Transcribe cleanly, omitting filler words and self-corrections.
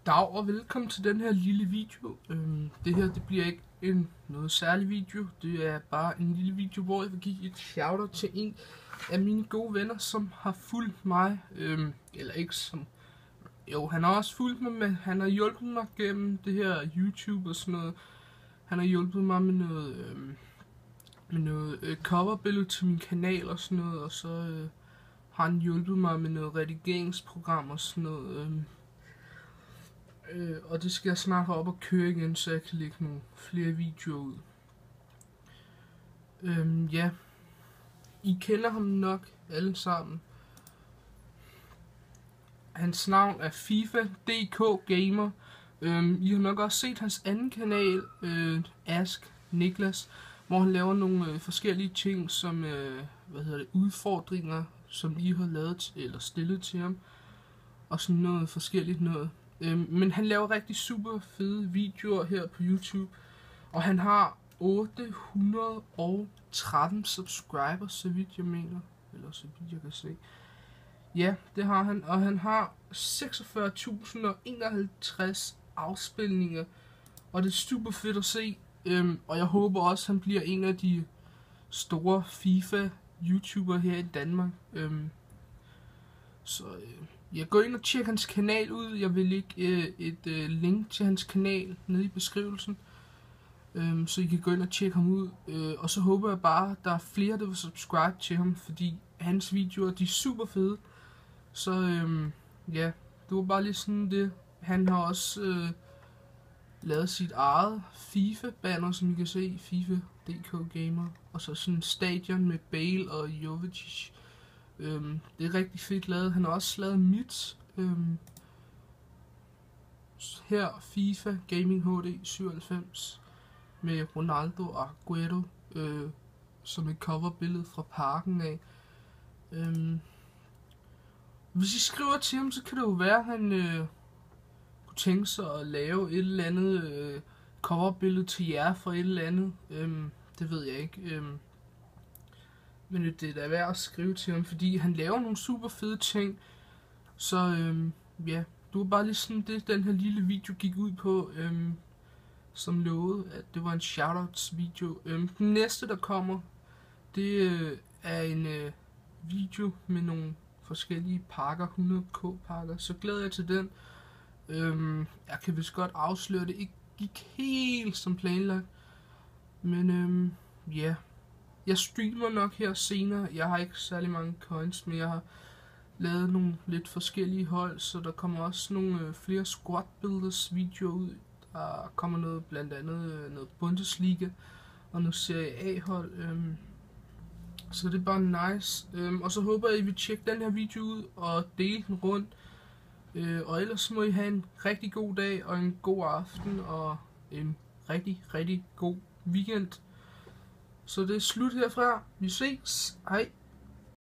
Dag og velkommen til den her lille video. Det her bliver ikke noget særlig video. Det er bare en lille video, hvor jeg vil give et shoutout til en af mine gode venner, som har fulgt mig. Eller ikke som... Jo, han har også fulgt mig, men han har hjulpet mig gennem det her YouTube og sådan noget. Han har hjulpet mig med noget coverbillede til min kanal og sådan noget. Og så har han hjulpet mig med noget redigeringsprogram og sådan noget. Og det skal jeg snart have op og køre igen, så jeg kan lægge nogle flere videoer ud. Ja. I kender ham nok alle sammen. Hans navn er FIFA.dk Gamer. I har nok også set hans anden kanal, Ask Niklas, hvor han laver nogle forskellige ting, som udfordringer, som I har lavet eller stillet til ham, og sådan noget forskelligt noget. Men han laver rigtig super fede videoer her på YouTube, og han har 813 subscribers, så vidt jeg mener, eller så vidt jeg kan se. Ja, det har han, og han har 46.051 afspilninger, og det er super fedt at se, og jeg håber også, han bliver en af de store FIFA-YouTubere her i Danmark. Jeg går ind og tjekker hans kanal ud. Jeg vil lægge et link til hans kanal nede i beskrivelsen, så I kan gå ind og tjekke ham ud. Og så håber jeg bare, at der er flere, der vil subscribe til ham, fordi hans videoer, de er super fede. Så ja, det var bare lige sådan det. Han har også lavet sit eget FIFA-banner, som I kan se, FIFA.dk Gamer, og så sådan en stadion med Bale og Jovetic. Det er rigtig fedt lavet. Han har også lavet mit her, FIFA Gaming HD 97 med Ronaldo og Aguero som et coverbillede fra parken af. Hvis I skriver til ham, så kan det jo være, at han kunne tænke sig at lave et eller andet coverbillede til jer for et eller andet. Det ved jeg ikke. Men det er da værd at skrive til ham, fordi han laver nogle super fede ting. Så ja, det var bare lige sådan det, den her lille video gik ud på. Som lovede, at det var en shoutouts video. Den næste, der kommer, det er en video med nogle forskellige pakker, 100k pakker. Så glæder jeg til den. Jeg kan vist godt afsløre, det ikke gik helt som planlagt. Men ja. Jeg streamer nok her senere. Jeg har ikke særlig mange coins, men jeg har lavet nogle lidt forskellige hold, så der kommer også nogle flere squad builders videoer ud. Der kommer noget, blandt andet noget Bundesliga og noget Serie A hold. Så det er bare nice. Og så håber jeg, I vil tjekke den her video ud og dele den rundt. Og ellers må I have en rigtig god dag og en god aften og en rigtig, rigtig god weekend. Så det er slut herfra. Vi ses. Hej.